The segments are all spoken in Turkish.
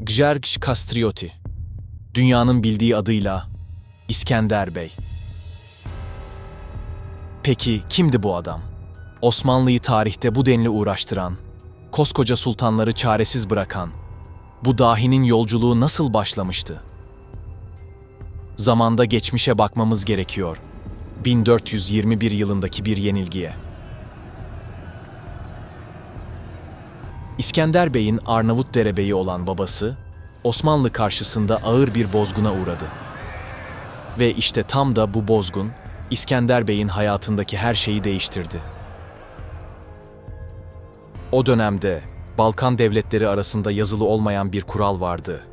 Gjergj Kastrioti, dünyanın bildiği adıyla İskender Bey. Peki kimdi bu adam? Osmanlı'yı tarihte bu denli uğraştıran, koskoca sultanları çaresiz bırakan, bu dahinin yolculuğu nasıl başlamıştı? Zamanda geçmişe bakmamız gerekiyor. 1421 yılındaki bir yenilgiye. İskender Bey'in Arnavut derebeyi olan babası, Osmanlı karşısında ağır bir bozguna uğradı. Ve işte tam da bu bozgun, İskender Bey'in hayatındaki her şeyi değiştirdi. O dönemde Balkan devletleri arasında yazılı olmayan bir kural vardı.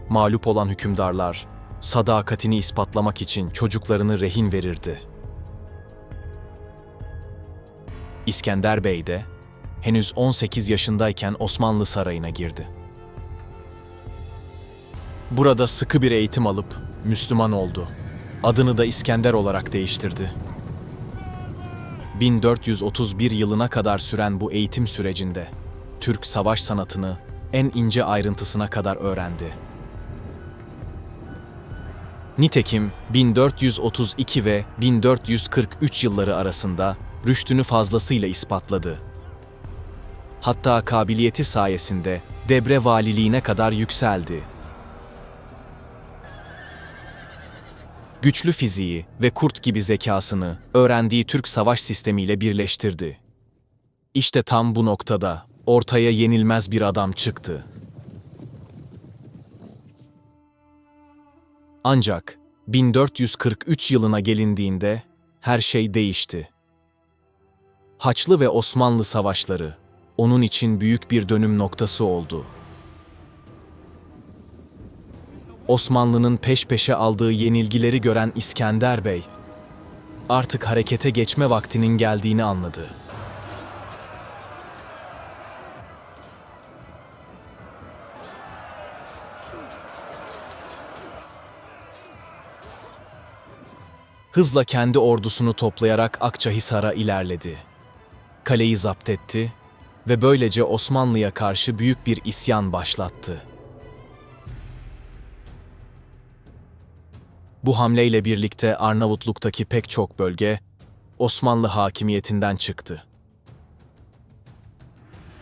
Mağlup olan hükümdarlar, sadakatini ispatlamak için çocuklarını rehin verirdi. İskender Bey de henüz 18 yaşındayken Osmanlı sarayına girdi. Burada sıkı bir eğitim alıp Müslüman oldu. Adını da İskender olarak değiştirdi. 1431 yılına kadar süren bu eğitim sürecinde Türk savaş sanatını en ince ayrıntısına kadar öğrendi. Nitekim 1432 ve 1443 yılları arasında rüştünü fazlasıyla ispatladı. Hatta kabiliyeti sayesinde Debre valiliğine kadar yükseldi. Güçlü fiziği ve kurt gibi zekasını öğrendiği Türk savaş sistemiyle birleştirdi. İşte tam bu noktada ortaya yenilmez bir adam çıktı. Ancak 1443 yılına gelindiğinde her şey değişti. Haçlı ve Osmanlı savaşları onun için büyük bir dönüm noktası oldu. Osmanlı'nın peş peşe aldığı yenilgileri gören İskender Bey, artık harekete geçme vaktinin geldiğini anladı. Hızla kendi ordusunu toplayarak Akçahisar'a ilerledi. Kaleyi zapt etti ve böylece Osmanlı'ya karşı büyük bir isyan başlattı. Bu hamleyle birlikte Arnavutluk'taki pek çok bölge Osmanlı hakimiyetinden çıktı.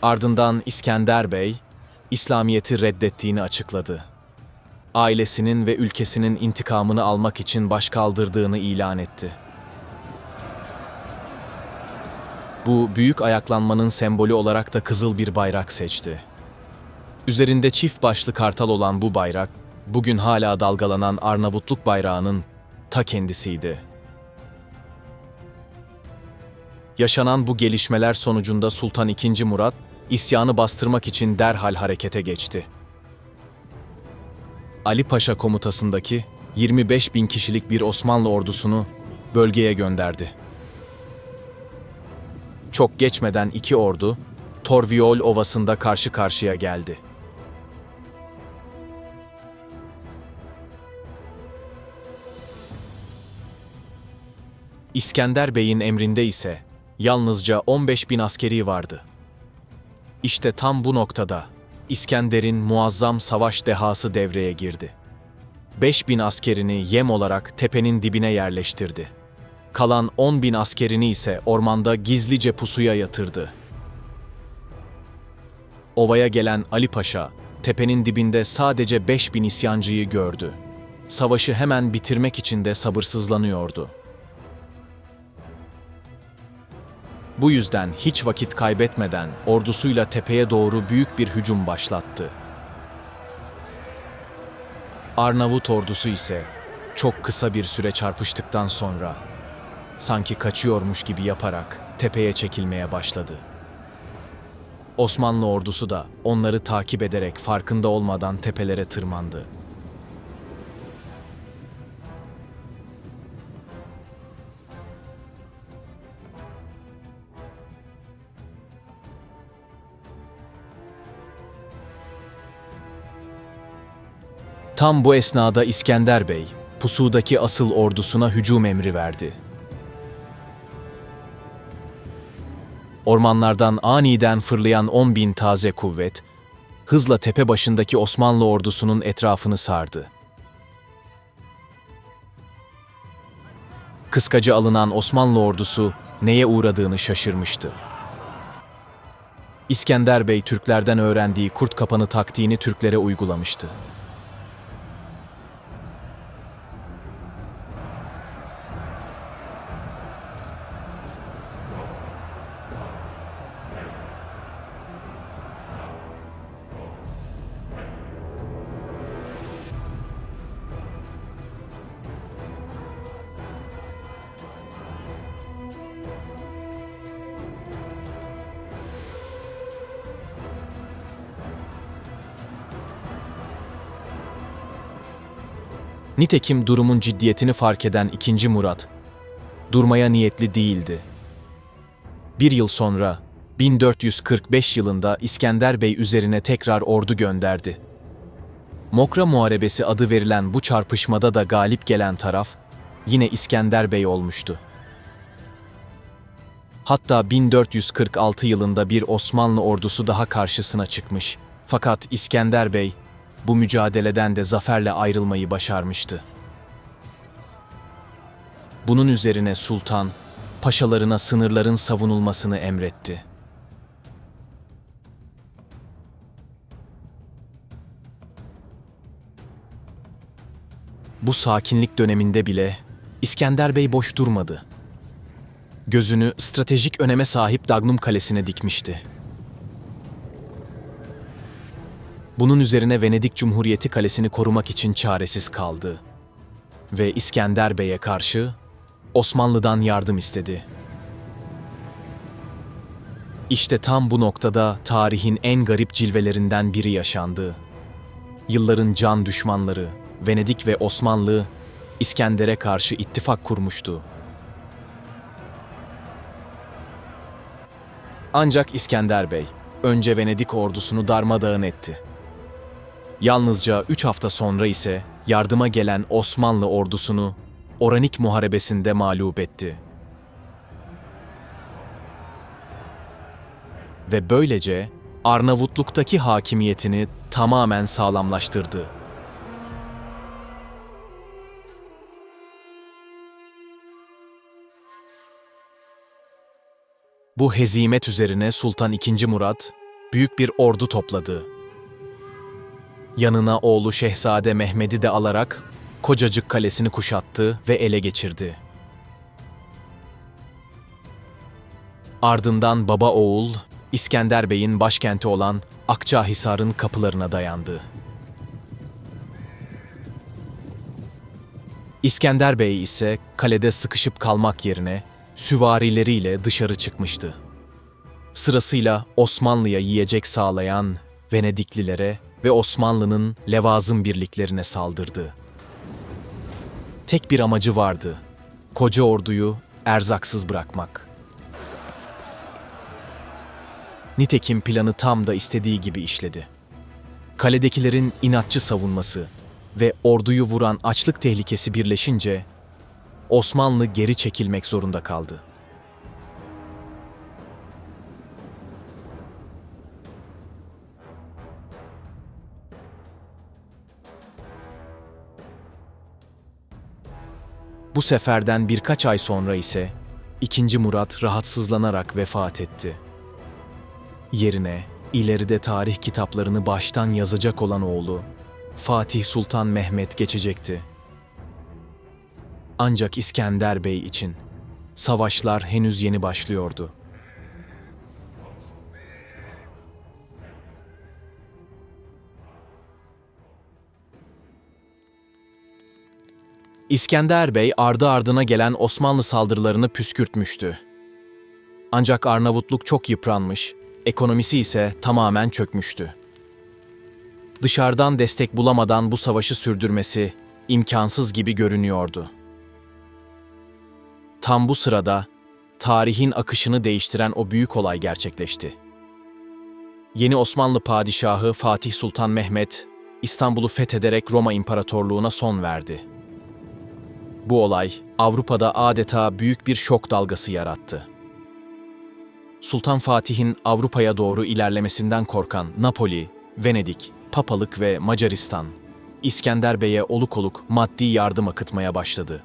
Ardından İskender Bey, İslamiyet'i reddettiğini açıkladı. Ailesinin ve ülkesinin intikamını almak için başkaldırdığını ilan etti. Bu büyük ayaklanmanın sembolü olarak da kızıl bir bayrak seçti. Üzerinde çift başlı kartal olan bu bayrak, bugün hala dalgalanan Arnavutluk bayrağının ta kendisiydi. Yaşanan bu gelişmeler sonucunda Sultan II. Murat, isyanı bastırmak için derhal harekete geçti. Ali Paşa komutasındaki 25 bin kişilik bir Osmanlı ordusunu bölgeye gönderdi. Çok geçmeden iki ordu, Torviol Ovası'nda karşı karşıya geldi. İskender Bey'in emrinde ise yalnızca 15 bin askeri vardı. İşte tam bu noktada İskender'in muazzam savaş dehası devreye girdi. 5 bin askerini yem olarak tepenin dibine yerleştirdi. Kalan 10 bin askerini ise ormanda gizlice pusuya yatırdı. Ovaya gelen Ali Paşa, tepenin dibinde sadece 5 bin isyancıyı gördü. Savaşı hemen bitirmek için de sabırsızlanıyordu. Bu yüzden hiç vakit kaybetmeden ordusuyla tepeye doğru büyük bir hücum başlattı. Arnavut ordusu ise çok kısa bir süre çarpıştıktan sonra sanki kaçıyormuş gibi yaparak tepeye çekilmeye başladı. Osmanlı ordusu da onları takip ederek farkında olmadan tepelere tırmandı. Tam bu esnada İskender Bey, pusudaki asıl ordusuna hücum emri verdi. Ormanlardan aniden fırlayan 10 bin taze kuvvet, hızla tepe başındaki Osmanlı ordusunun etrafını sardı. Kıskaca alınan Osmanlı ordusu neye uğradığını şaşırmıştı. İskender Bey Türklerden öğrendiği kurt kapanı taktiğini Türklere uygulamıştı. Nitekim durumun ciddiyetini fark eden II. Murat, durmaya niyetli değildi. Bir yıl sonra, 1445 yılında İskender Bey üzerine tekrar ordu gönderdi. Mokra Muharebesi adı verilen bu çarpışmada da galip gelen taraf, yine İskender Bey olmuştu. Hatta 1446 yılında bir Osmanlı ordusu daha karşısına çıkmış. Fakat İskender Bey, bu mücadeleden de zaferle ayrılmayı başarmıştı. Bunun üzerine sultan, paşalarına sınırların savunulmasını emretti. Bu sakinlik döneminde bile İskender Bey boş durmadı. Gözünü stratejik öneme sahip Dagnum Kalesi'ne dikmişti. Bunun üzerine Venedik Cumhuriyeti Kalesi'ni korumak için çaresiz kaldı ve İskender Bey'e karşı Osmanlı'dan yardım istedi. İşte tam bu noktada tarihin en garip cilvelerinden biri yaşandı. Yılların can düşmanları Venedik ve Osmanlı İskender'e karşı ittifak kurmuştu. Ancak İskender Bey önce Venedik ordusunu darmadağın etti. Yalnızca 3 hafta sonra ise yardıma gelen Osmanlı ordusunu Oranik Muharebesi'nde mağlup etti. Ve böylece Arnavutluk'taki hakimiyetini tamamen sağlamlaştırdı. Bu hezimet üzerine Sultan II. Murat büyük bir ordu topladı. Yanına oğlu Şehzade Mehmet'i de alarak Kocacık Kalesi'ni kuşattı ve ele geçirdi. Ardından baba oğul İskender Bey'in başkenti olan Akçahisar'ın kapılarına dayandı. İskender Bey ise kalede sıkışıp kalmak yerine süvarileriyle dışarı çıkmıştı. Sırasıyla Osmanlı'ya yiyecek sağlayan Venediklilere ve Osmanlı'nın levazım birliklerine saldırdı. Tek bir amacı vardı: koca orduyu erzaksız bırakmak. Nitekim planı tam da istediği gibi işledi. Kaledekilerin inatçı savunması ve orduyu vuran açlık tehlikesi birleşince Osmanlı geri çekilmek zorunda kaldı. Bu seferden birkaç ay sonra ise II. Murat rahatsızlanarak vefat etti. Yerine ileride tarih kitaplarını baştan yazacak olan oğlu Fatih Sultan Mehmet geçecekti. Ancak İskender Bey için savaşlar henüz yeni başlıyordu. İskender Bey ardı ardına gelen Osmanlı saldırılarını püskürtmüştü. Ancak Arnavutluk çok yıpranmış, ekonomisi ise tamamen çökmüştü. Dışarıdan destek bulamadan bu savaşı sürdürmesi imkansız gibi görünüyordu. Tam bu sırada tarihin akışını değiştiren o büyük olay gerçekleşti. Yeni Osmanlı padişahı Fatih Sultan Mehmet, İstanbul'u fethederek Roma İmparatorluğu'na son verdi. Bu olay Avrupa'da adeta büyük bir şok dalgası yarattı. Sultan Fatih'in Avrupa'ya doğru ilerlemesinden korkan Napoli Venedik, Papalık ve Macaristan, İskender Bey'e oluk oluk maddi yardım akıtmaya başladı.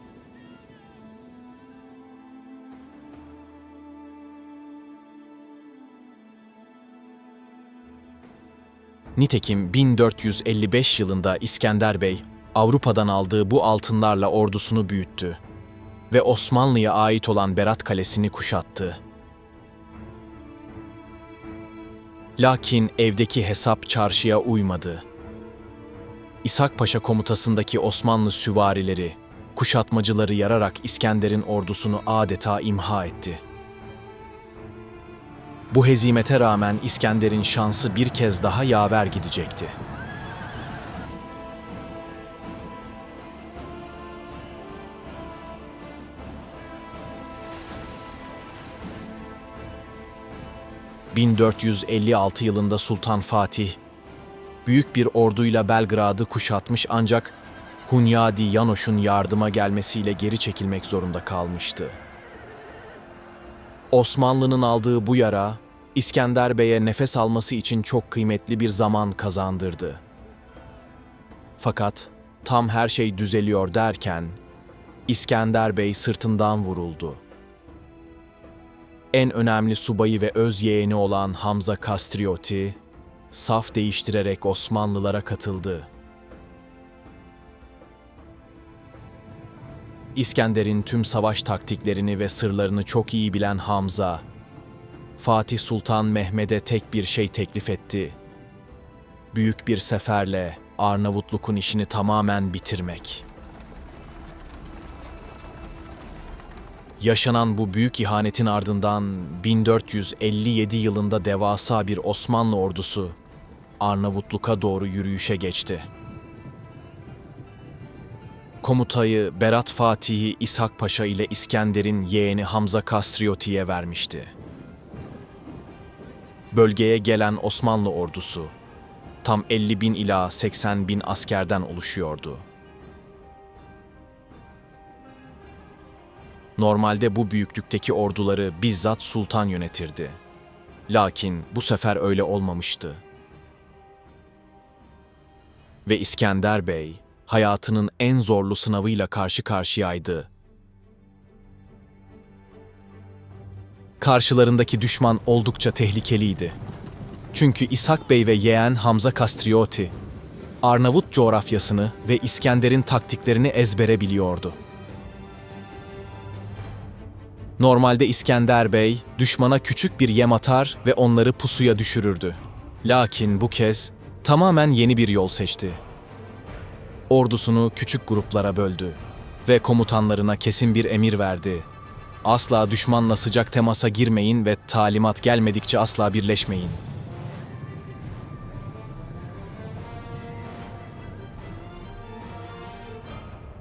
Nitekim 1455 yılında İskender Bey, Avrupa'dan aldığı bu altınlarla ordusunu büyüttü ve Osmanlı'ya ait olan Berat Kalesi'ni kuşattı. Lakin evdeki hesap çarşıya uymadı. İshak Paşa komutasındaki Osmanlı süvarileri, kuşatmacıları yararak İskender'in ordusunu adeta imha etti. Bu hezimete rağmen İskender'in şansı bir kez daha yaver gidecekti. ...1456 yılında Sultan Fatih, büyük bir orduyla Belgrad'ı kuşatmış ancak Hunyadi Yanoş'un yardıma gelmesiyle geri çekilmek zorunda kalmıştı. Osmanlı'nın aldığı bu yara, İskender Bey'e nefes alması için çok kıymetli bir zaman kazandırdı. Fakat tam her şey düzeliyor derken, İskender Bey sırtından vuruldu. En önemli subayı ve öz yeğeni olan Hamza Kastrioti, saf değiştirerek Osmanlılara katıldı. İskender'in tüm savaş taktiklerini ve sırlarını çok iyi bilen Hamza, Fatih Sultan Mehmed'e tek bir şey teklif etti. Büyük bir seferle Arnavutluk'un işini tamamen bitirmek. Yaşanan bu büyük ihanetin ardından 1457 yılında devasa bir Osmanlı ordusu Arnavutluk'a doğru yürüyüşe geçti. Komutayı Berat Fatih'i İshak Paşa ile İskender'in yeğeni Hamza Kastrioti'ye vermişti. Bölgeye gelen Osmanlı ordusu tam 50.000 ila 80.000 askerden oluşuyordu. Normalde bu büyüklükteki orduları bizzat sultan yönetirdi. Lakin bu sefer öyle olmamıştı. Ve İskender Bey, hayatının en zorlu sınavıyla karşı karşıyaydı. Karşılarındaki düşman oldukça tehlikeliydi. Çünkü İshak Bey ve yeğen Hamza Kastrioti, Arnavut coğrafyasını ve İskender'in taktiklerini ezbere biliyordu. Normalde İskender Bey, düşmana küçük bir yem atar ve onları pusuya düşürürdü. Lakin bu kez tamamen yeni bir yol seçti. Ordusunu küçük gruplara böldü ve komutanlarına kesin bir emir verdi. Asla düşmanla sıcak temasa girmeyin ve talimat gelmedikçe asla birleşmeyin.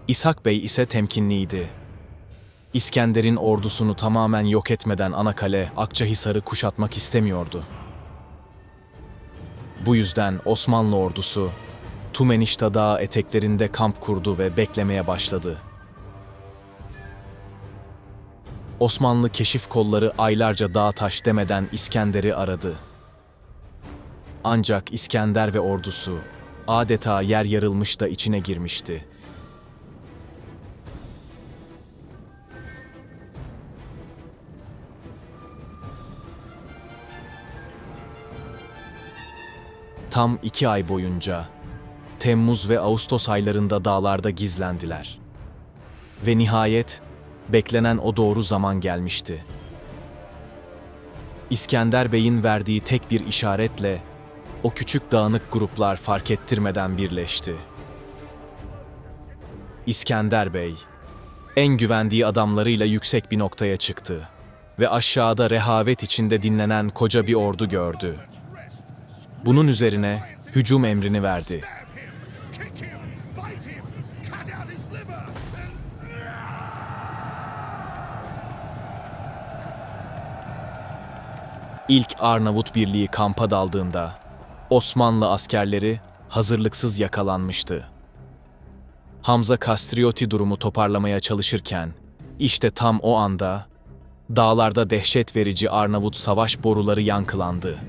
İshak Bey ise temkinliydi. İskender'in ordusunu tamamen yok etmeden Anakale, Akçahisar'ı kuşatmak istemiyordu. Bu yüzden Osmanlı ordusu, Tumenişta Dağı eteklerinde kamp kurdu ve beklemeye başladı. Osmanlı keşif kolları aylarca dağ taş demeden İskender'i aradı. Ancak İskender ve ordusu adeta yer yarılmış da içine girmişti. Tam 2 ay boyunca Temmuz ve Ağustos aylarında dağlarda gizlendiler. Ve nihayet beklenen o doğru zaman gelmişti. İskender Bey'in verdiği tek bir işaretle o küçük dağınık gruplar fark ettirmeden birleşti. İskender Bey, en güvendiği adamlarıyla yüksek bir noktaya çıktı ve aşağıda rehavet içinde dinlenen koca bir ordu gördü. Bunun üzerine hücum emrini verdi. İlk Arnavut birliği kampa daldığında Osmanlı askerleri hazırlıksız yakalanmıştı. Hamza Kastrioti durumu toparlamaya çalışırken işte tam o anda dağlarda dehşet verici Arnavut savaş boruları yankılandı.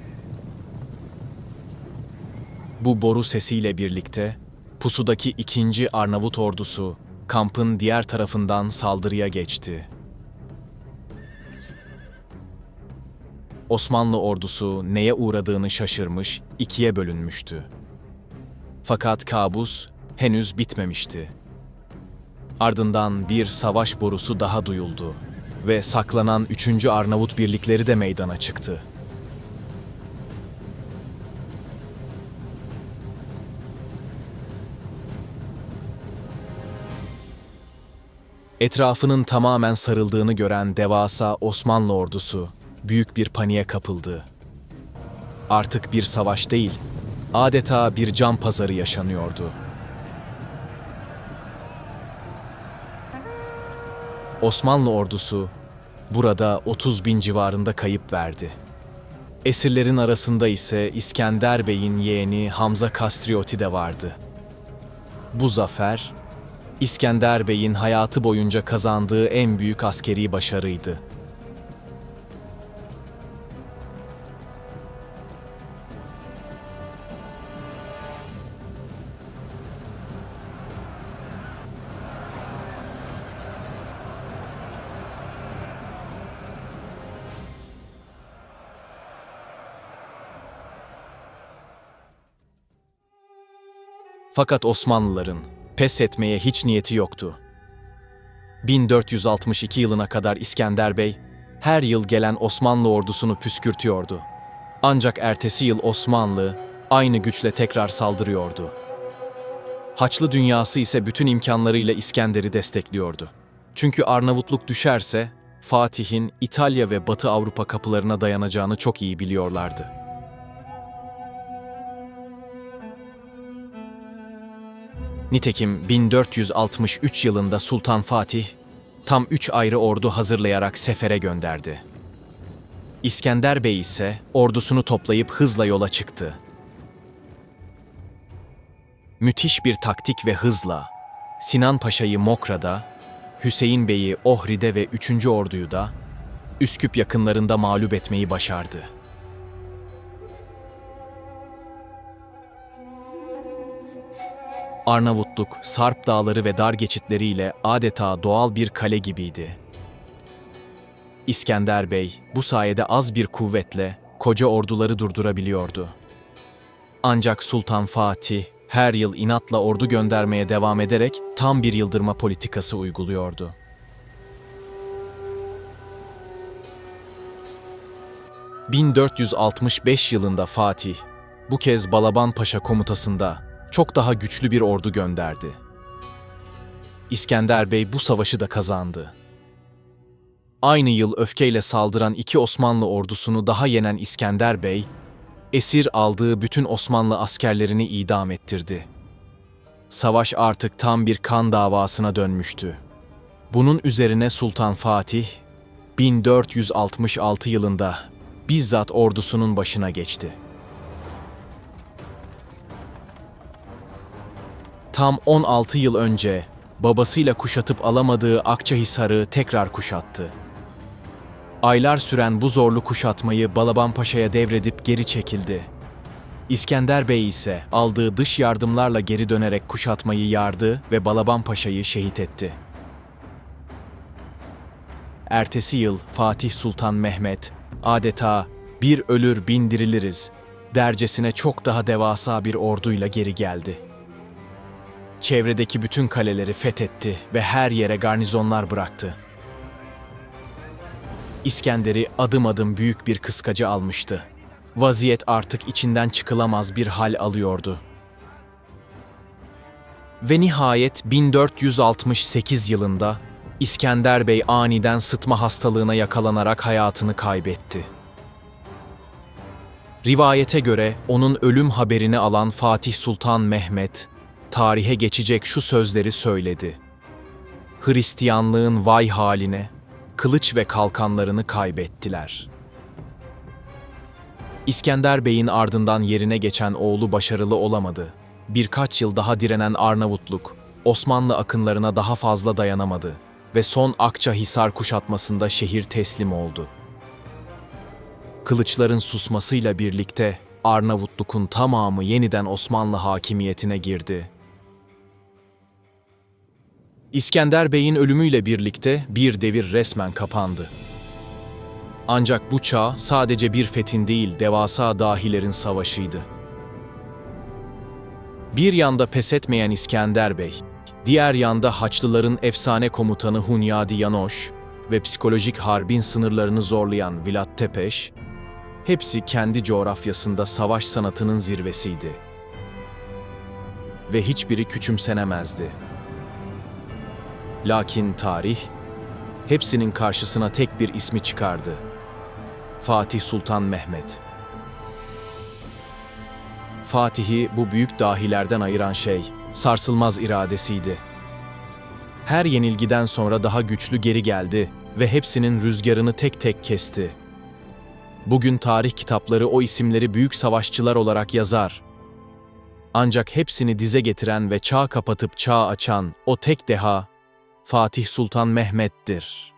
Bu boru sesiyle birlikte pusudaki 2. Arnavut ordusu kampın diğer tarafından saldırıya geçti. Osmanlı ordusu neye uğradığını şaşırmış, ikiye bölünmüştü. Fakat kabus henüz bitmemişti. Ardından bir savaş borusu daha duyuldu ve saklanan 3. Arnavut birlikleri de meydana çıktı. Etrafının tamamen sarıldığını gören devasa Osmanlı ordusu büyük bir paniğe kapıldı. Artık bir savaş değil, adeta bir can pazarı yaşanıyordu. Osmanlı ordusu burada 30.000 civarında kayıp verdi. Esirlerin arasında ise İskender Bey'in yeğeni Hamza Kastrioti de vardı. Bu zafer, İskender Bey'in hayatı boyunca kazandığı en büyük askeri başarıydı. Fakat Osmanlıların pes etmeye hiç niyeti yoktu. 1462 yılına kadar İskender Bey her yıl gelen Osmanlı ordusunu püskürtüyordu. Ancak ertesi yıl Osmanlı aynı güçle tekrar saldırıyordu. Haçlı dünyası ise bütün imkanlarıyla İskender'i destekliyordu. Çünkü Arnavutluk düşerse Fatih'in İtalya ve Batı Avrupa kapılarına dayanacağını çok iyi biliyorlardı. Nitekim 1463 yılında Sultan Fatih tam 3 ayrı ordu hazırlayarak sefere gönderdi. İskender Bey ise ordusunu toplayıp hızla yola çıktı. Müthiş bir taktik ve hızla Sinan Paşa'yı Mokra'da, Hüseyin Bey'i Ohri'de ve 3. orduyu da Üsküp yakınlarında mağlup etmeyi başardı. Arnavutluk, Sarp dağları ve dar geçitleriyle adeta doğal bir kale gibiydi. İskender Bey bu sayede az bir kuvvetle koca orduları durdurabiliyordu. Ancak Sultan Fatih her yıl inatla ordu göndermeye devam ederek tam bir yıldırma politikası uyguluyordu. ...1465 yılında Fatih, bu kez Balaban Paşa komutasında çok daha güçlü bir ordu gönderdi. İskender Bey bu savaşı da kazandı. Aynı yıl öfkeyle saldıran 2 Osmanlı ordusunu daha yenen İskender Bey, esir aldığı bütün Osmanlı askerlerini idam ettirdi. Savaş artık tam bir kan davasına dönmüştü. Bunun üzerine Sultan Fatih, 1466 yılında bizzat ordusunun başına geçti. Tam 16 yıl önce babasıyla kuşatıp alamadığı Akçahisar'ı tekrar kuşattı. Aylar süren bu zorlu kuşatmayı Balaban Paşa'ya devredip geri çekildi. İskender Bey ise aldığı dış yardımlarla geri dönerek kuşatmayı yardı ve Balaban Paşa'yı şehit etti. Ertesi yıl Fatih Sultan Mehmet adeta "bir ölür bin diriliriz" dercesine çok daha devasa bir orduyla geri geldi. Çevredeki bütün kaleleri fethetti ve her yere garnizonlar bıraktı. İskender'i adım adım büyük bir kıskacı almıştı. Vaziyet artık içinden çıkılamaz bir hal alıyordu. Ve nihayet 1468 yılında İskender Bey aniden sıtma hastalığına yakalanarak hayatını kaybetti. Rivayete göre onun ölüm haberini alan Fatih Sultan Mehmet, tarihe geçecek şu sözleri söyledi: "Hristiyanlığın vay haline, kılıç ve kalkanlarını kaybettiler." İskender Bey'in ardından yerine geçen oğlu başarılı olamadı. Birkaç yıl daha direnen Arnavutluk, Osmanlı akınlarına daha fazla dayanamadı ve son Akçahisar kuşatmasında şehir teslim oldu. Kılıçların susmasıyla birlikte Arnavutluk'un tamamı yeniden Osmanlı hakimiyetine girdi. İskender Bey'in ölümüyle birlikte bir devir resmen kapandı. Ancak bu çağ sadece bir fethin değil, devasa dahilerin savaşıydı. Bir yanda pes etmeyen İskender Bey, diğer yanda Haçlıların efsane komutanı Hunyadi Yanoş ve psikolojik harbin sınırlarını zorlayan Vilat Tepeş, hepsi kendi coğrafyasında savaş sanatının zirvesiydi. Ve hiçbiri küçümsenemezdi. Lakin tarih, hepsinin karşısına tek bir ismi çıkardı. Fatih Sultan Mehmet. Fatih'i bu büyük dahilerden ayıran şey, sarsılmaz iradesiydi. Her yenilgiden sonra daha güçlü geri geldi ve hepsinin rüzgarını tek tek kesti. Bugün tarih kitapları o isimleri büyük savaşçılar olarak yazar. Ancak hepsini dize getiren ve çağ kapatıp çağ açan o tek deha, Fatih Sultan Mehmet'tir.